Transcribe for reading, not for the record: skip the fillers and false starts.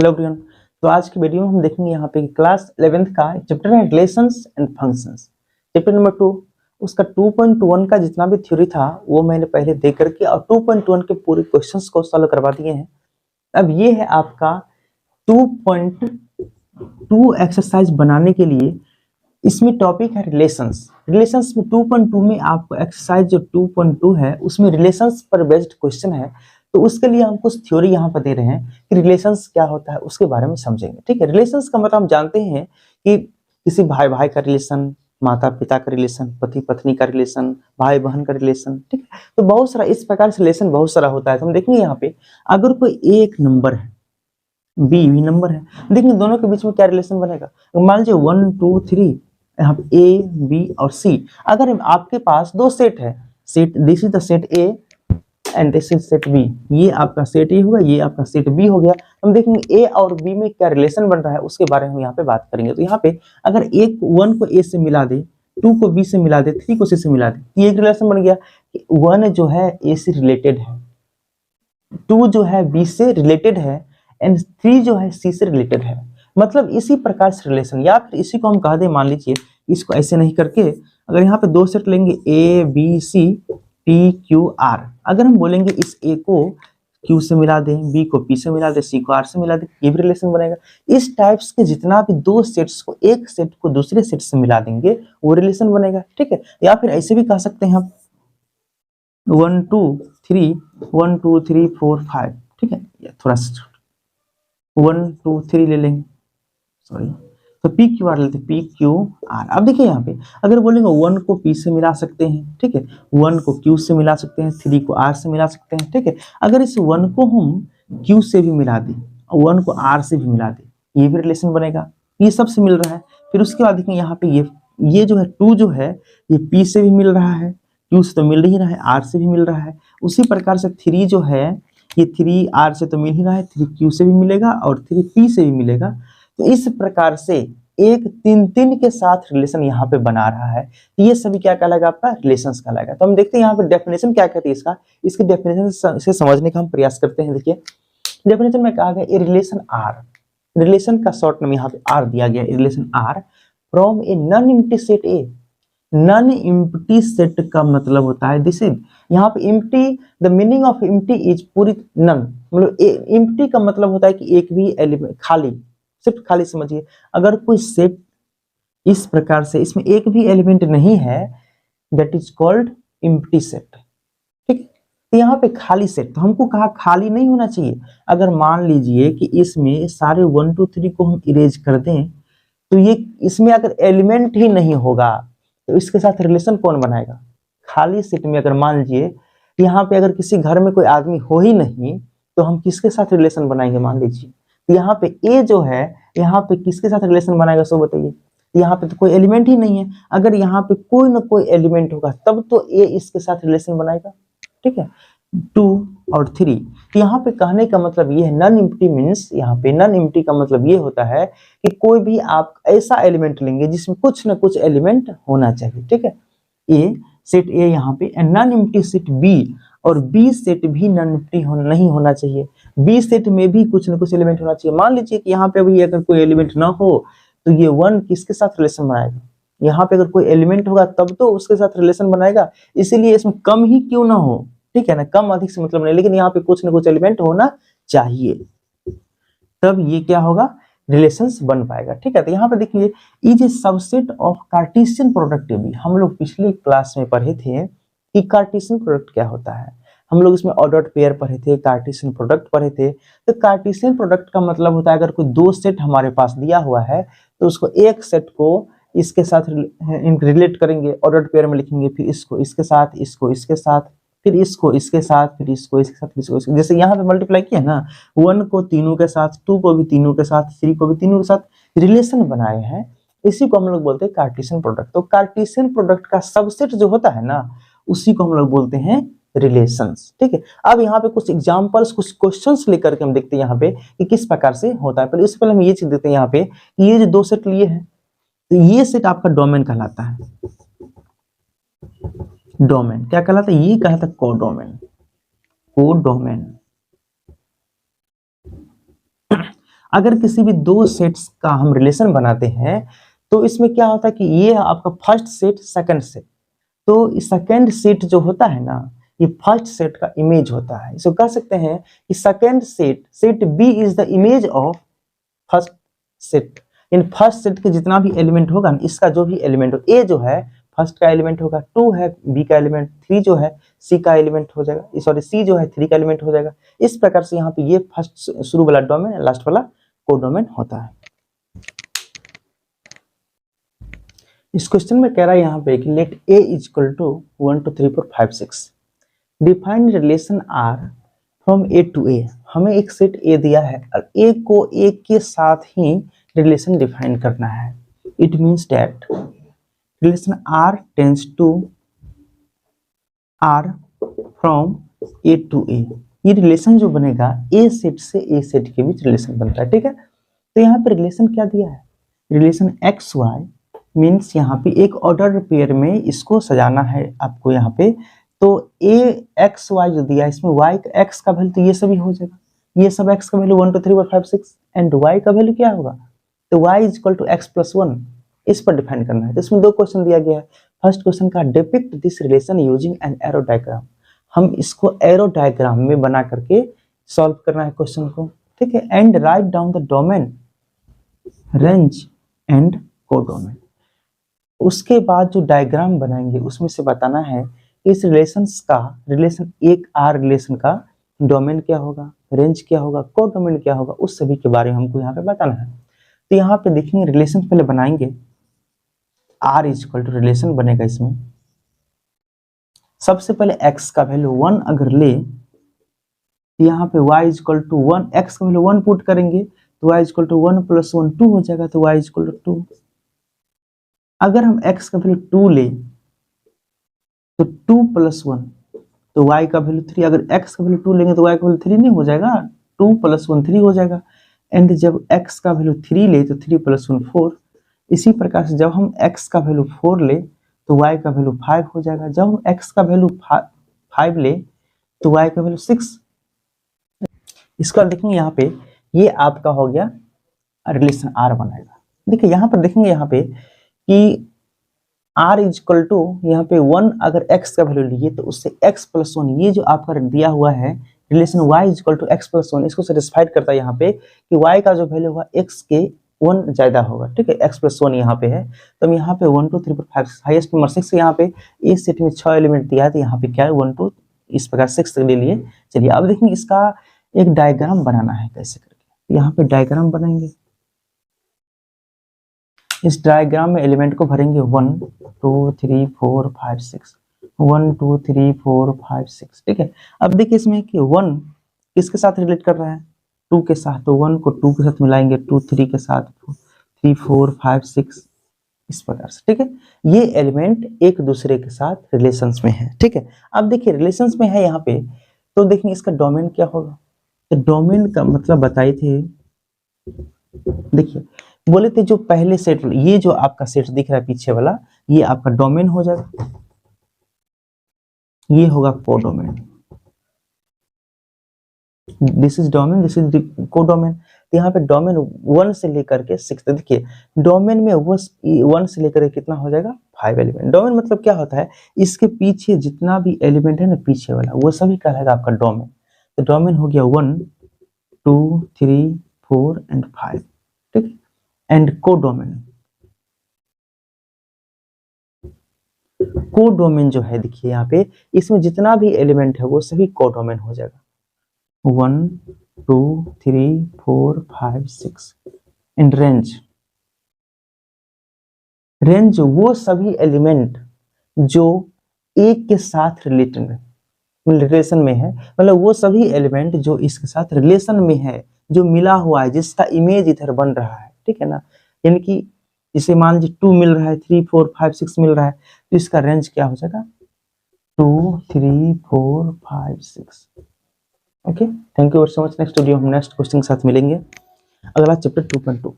Hello everyone. तो आज की वीडियो में हम देखेंगे यहाँ पे क्लास 11th का चैप्टर है relations and functions, chapter number 2। उसका 2.1 का जितना भी थ्योरी था वो मैंने पहले दे करके और 2.1 के पूरे क्वेश्चंस को सॉल्व करवा दिए हैं। अब ये है आपका 2.2 एक्सरसाइज बनाने के लिए। इसमें टॉपिक है रिलेशंस। रिलेशंस में 2.2 में आपको एक्सरसाइज जो 2.2 है उसमें रिलेशंस पर बेस्ड क्वेश्चन है। तो उसके लिए हम कुछ थ्योरी यहाँ पर दे रहे हैं कि रिलेशंस क्या होता है उसके बारे में समझेंगे। ठीक है, रिलेशंस का मतलब हम जानते हैं कि किसी भाई भाई का रिलेशन, माता पिता का रिलेशन, पति पत्नी का रिलेशन, भाई बहन का रिलेशन। ठीक है, तो बहुत सारा इस प्रकार से रिलेशन बहुत सारा होता है। तो हम देखेंगे यहाँ पे अगर कोई एक नंबर है, बी भी नंबर है, देखिए दोनों के बीच में क्या रिलेशन बनेगा। मान लीजिए 1 2 3, यहाँ पे ए बी और सी। अगर आपके पास दो सेट है, set this is the set A and this is set B, ये आपका सेट ए होगा, ये आपका सेट बी हो गया। हम देखेंगे ए और बी में क्या रिलेशन बन रहा है उसके बारे में यहाँ पे बात करेंगे। तो यहाँ पे अगर एक 1 को ए से मिला दे, 2 को बी से मिला दे, 3 को सी से मिला दे, ये एक रिलेशन बन गया कि 1 जो है ए से रिलेटेड है, 2 जो है बी से रिलेटेड है एंड 3 जो है सी से रिलेटेड है। मतलब इसी प्रकार से रिलेशन, या फिर इसी को हम कह दें, मान लीजिए इसको ऐसे नहीं करके अगर यहाँ पे दो सेट लेंगे A B C P Q R, अगर हम बोलेंगे इस ए को क्यू से मिला दें, बी को पी से मिला दें, सी को आर से मिला दें, ये भी रिलेशन बनेगा। इस टाइप्स के जितना भी दो सेट्स को एक सेट को दूसरे सेट से मिला देंगे वो रिलेशन बनेगा। ठीक है, या फिर ऐसे भी कह सकते हैं हम 1 2 3 1 2 3 4 5। ठीक है, थोड़ा सा 1 2 3 ले लेंगे, सॉरी, तो पी क्यू आर लेते, पी क्यू आर। अब देखिए यहाँ पे अगर बोलेंगे 1 को पी से मिला सकते हैं, ठीक है, 1 को क्यू से मिला सकते हैं, 3 को आर से मिला सकते हैं। ठीक है, अगर इस 1 को हम क्यू से भी मिला दें और 1 को आर से भी मिला दें, ये भी रिलेशन बनेगा। ये सबसे मिल रहा है। फिर उसके बाद देखिए यहाँ पे ये जो है 2 जो है ये पी से भी मिल रहा है, क्यू से तो मिल ही रहा है, आर से भी मिल रहा है। उसी प्रकार से 3 जो है ये 3 आर से तो मिल ही रहा है, 3 क्यू से भी मिलेगा और 3 पी से भी मिलेगा। तो इस प्रकार से एक 3 के साथ रिलेशन यहाँ पे बना रहा है। ये सभी क्या कहलाएगा, आपका रिलेशंस कहलाएगा। तो हम देखते हैं यहाँ पे डेफिनेशन क्या कहती है इसका, इसकी डेफिनेशन से समझने का हम प्रयास करते हैं। देखिए डेफिनेशन में कहा गया ए रिलेशन आर, रिलेशन का शॉर्ट नाम यहाँ पे आर दिया गया, relation R from A non empty set A. Non empty set का मतलब होता है दिस इज, यहाँ पे empty, the meaning of empty is पूरी नन, मतलब एम्प्टी का मतलब होता है कि एक भी एलिमेंट खाली, सिर्फ खाली समझिए। अगर कोई सेट इस प्रकार से इसमें एक भी एलिमेंट नहीं है, that is called empty set. ठीक है, तो यहाँ पे खाली सेट, तो हमको कहा खाली नहीं होना चाहिए। अगर मान लीजिए कि इसमें सारे 1 2 3 को हम इरेज कर दें तो ये इसमें अगर एलिमेंट ही नहीं होगा तो इसके साथ रिलेशन कौन बनाएगा। खाली सेट में अगर मान लीजिए यहाँ पे अगर किसी घर में कोई आदमी हो ही नहीं तो हम किसके साथ रिलेशन बनाएंगे। मान लीजिए यहाँ पे ए जो है, यहाँ पे किसके साथ रिलेशन बनाएगा सो बताइए। यहाँ पे तो कोई एलिमेंट ही नहीं है, अगर यहाँ पे कोई ना कोई एलिमेंट होगा तब तो ए इसके साथ रिलेशन बनाएगा। ठीक है, 2 और 3। तो यहाँ पे कहने का मतलब ये है नॉन एम्प्टी मींस, यहाँ पे नॉन एम्प्टी का मतलब ये होता है कि कोई भी आप ऐसा एलिमेंट लेंगे जिसमें कुछ ना कुछ एलिमेंट होना चाहिए। ठीक है, ए सेट ए यहाँ पे, नॉन एम्प्टी सेट बी, और बी सेट भी नॉन एम्प्टी नहीं होना चाहिए। बी सेट में भी कुछ ना कुछ एलिमेंट होना चाहिए। मान लीजिए कि यहाँ पे अभी अगर कोई एलिमेंट ना हो तो ये 1 किसके साथ रिलेशन बनाएगा। यहाँ पे अगर कोई एलिमेंट होगा तब तो उसके साथ रिलेशन बनाएगा, इसीलिए इसमें कम ही क्यों ना हो, ठीक है ना, कम अधिक से मतलब नहीं, लेकिन यहाँ पे कुछ ना कुछ एलिमेंट होना चाहिए, तब ये क्या होगा, रिलेशंस बन पाएगा। ठीक है, तो यहाँ पे देखिए is a subset of Cartesian product भी। हम लोग पिछले क्लास में पढ़े थे कि कार्टेशियन प्रोडक्ट क्या होता है। हम लोग इसमें ऑर्डर्ड पेयर पढ़े थे, कार्टेशियन प्रोडक्ट पढ़े थे। तो कार्टेशियन प्रोडक्ट का मतलब होता है अगर कोई दो सेट हमारे पास दिया हुआ है तो उसको एक सेट को इसके साथ रिलेट करेंगे, ऑर्डर्ड पेयर में लिखेंगे, फिर इसको इसके साथ, इसको इसके साथ, फिर इसको इसके साथ, फिर इसको इसके साथ, इसको इसके, जैसे यहाँ पे मल्टीप्लाई किया ना, 1 को तीनों के साथ, 2 को भी तीनों के साथ, 3 को भी तीनों के साथ रिलेशन बनाए हैं, इसी को हम लोग बोलते हैं कार्टेशियन प्रोडक्ट। तो कार्टेशियन प्रोडक्ट का सबसेट जो होता है ना उसी को हम लोग बोलते हैं रिलेशंस। ठीक है, अब यहाँ पे कुछ एग्जांपल्स, कुछ क्वेश्चंस लेकर के हम देखते हैं यहाँ पे कि किस प्रकार से होता है। पहले इससे पहले हम ये चीज देखते हैं यहाँ पे कि ये जो दो सेट लिए हैं तो ये सेट आपका डोमेन कहलाता है। डोमेन क्या कहलाता है, ये कहलाता है कोडोमेन। कोडोमेन अगर किसी भी दो सेट्स का हम रिलेशन बनाते हैं तो इसमें क्या होता है कि ये आपका फर्स्ट सेट सेकंड सेट, तो सेकंड सेट जो होता है ना ये फर्स्ट सेट का इमेज होता है। इसको कह सकते हैं कि second set, set B is the image of first set. In first set के जितना भी एलिमेंट होगा ना, इसका जो भी एलिमेंट हो, ए जो है फर्स्ट का एलिमेंट होगा, 2 है बी का एलिमेंट, 3 जो है सी का एलिमेंट हो जाएगा, सॉरी सी जो है 3 का एलिमेंट हो जाएगा। इस प्रकार से यहाँ पे ये फर्स्ट शुरू वाला डोमेन, लास्ट वाला कोडोमेन होता है। इस क्वेश्चन में कह रहा है यहाँ पे कि let A is equal to 1 2 3 4 5 6 define relation R from A to A. हमें एक सेट ए दिया है और ए को ए के साथ ही रिलेशन डिफाइन करना है। It means that relation R tends to R from A to A. ये रिलेशन जो बनेगा ए सेट से ए सेट के बीच रिलेशन बनता है, ठीक है। तो यहाँ पे रिलेशन क्या दिया है, रिलेशन एक्स वाई मीन्स यहाँ पे एक ऑर्डर पेयर में इसको सजाना है आपको यहाँ पे। तो ए एक्स वाई जो दिया है इसमें वाई एक्स का वैल्यू तो ये सभी हो जाएगा, ये सब एक्स का वैल्यू 1 2 3 4 5 6 एंड वाई का वैल्यू क्या होगा, तो Y is equal to X plus 1, इस पर डिफाइन करना है। तो इसमें दो क्वेश्चन दिया गया है। फर्स्ट क्वेश्चन का depict this relation using an arrow diagram, हम इसको एरो डायग्राम में बना करके सॉल्व करना है क्वेश्चन को, ठीक है। And write down the domain, range and codomain. उसके बाद जो डायग्राम बनाएंगे उसमें से बताना है इस रिलेशंस का, रिलेशन एक आर रिलेशन का डोमेन क्या होगा, रेंज क्या होगा, कोडोमेन क्या होगा, उस सभी के बारे में हमको यहाँ पे बताना है। तो यहाँ पे देखेंगे रिलेशन पहले बनाएंगे, R is equal to relation बनेगा इसमें। सबसे पहले x का वैल्यू 1 अगर ले तो यहाँ पे y is equal to 1, x का वैल्यू 1 पुट करेंगे तो y is equal to 1 plus 1 2 हो जाएगा, तो y इज इक्वल टू 2। अगर हम x का वैल्यू 2 ले तो 2 प्लस 1 तो y का वैल्यू 3, अगर x का वैल्यू 2 लेंगे तो y का वैल्यू 3 नहीं हो जाएगा, 2 प्लस 1 3 हो जाएगा। एंड जब x का वैल्यू 3 ले तो 3 प्लस 1 4। इसी प्रकार से जब हम x का वैल्यू 4 ले तो y का वैल्यू 5 हो जाएगा। जब हम x का वैल्यू 5 ले तो y का वैल्यू 6। इसका देखेंगे यहाँ पे ये आपका हो गया रिलेशन R बनाएगा। देखिए यहाँ पर देखेंगे यहाँ पे कि R इज इक्वल टू यहाँ पे 1 अगर x का वैल्यू लिए तो उससे x प्लस 1, ये जो आपका दिया हुआ है relation y is equal to X plus 1, इसको सेटिस्फाइड करता है यहाँ पे कि y का जो वैल्यू होगा x के 1 ज्यादा होगा, ठीक है। x प्लस 1 यहाँ पे है तो हम यहाँ पे 1 2 3 4 5 हाईएस्ट नंबर 6 यहाँ पे इस सेट में 6 एलिमेंट दिया है तो यहाँ पे क्या है 1 2 इस प्रकार 6 तक ले लिए। चलिए अब देखेंगे इसका एक डायग्राम बनाना है कैसे करके। यहाँ पे डायग्राम बनाएंगे, इस डायग्राम में एलिमेंट को भरेंगे 1 2 3 4 5 6 1 2 3 4 5 6, ठीक है। अब देखिए इसमें कि 1 किसके साथ रिलेट कर रहा है, 2 के साथ, तो 1 को 2 के साथ मिलाएंगे, 2 3 के साथ, 3 4 5 6 इस प्रकार से, ठीक है। ये एलिमेंट एक दूसरे के साथ रिलेशंस में है, ठीक है। अब देखिए रिलेशंस में है यहाँ पे तो देखिए इसका डोमेन क्या होगा। तो डोमेन का मतलब बताए थे, देखिए बोले थे जो पहले सेट, ये जो आपका सेट दिख रहा है पीछे वाला ये आपका डोमेन हो जाएगा, ये होगा codomain. This is domain, this is codomain. तो यहाँ पे डोमेन 1 से लेकर के 6 तक, देखिए डोमेन में वो 1 से लेकर के कितना हो जाएगा 5 एलिमेंट। डोमेन मतलब क्या होता है, इसके पीछे जितना भी एलिमेंट है ना पीछे वाला वो सभी कहलाएगा आपका डोमेन। तो डोमेन हो गया 1 2 3 4 एंड 5, ठीक। एंड कोडोमेन, कोडोमेन जो है देखिए यहाँ पे इसमें जितना भी एलिमेंट है वो सभी कोडोमेन हो जाएगा। 1 2 3 4 5 6 एंड रेंज, रेंज वो सभी एलिमेंट जो एक के साथ रिलेशन में है, मतलब वो सभी एलिमेंट जो इसके साथ रिलेशन में है, जो मिला हुआ है, जिसका इमेज इधर बन रहा है, ठीक है ना। यानी कि इसे मान लीजिए 2 मिल रहा है, 3 4 5 6 मिल रहा है तो इसका रेंज क्या हो जाएगा 2 3 4 5 6। Okay, thank you so much. Next video हम नेक्स्ट क्वेश्चन के साथ मिलेंगे। अगला चैप्टर 2.2।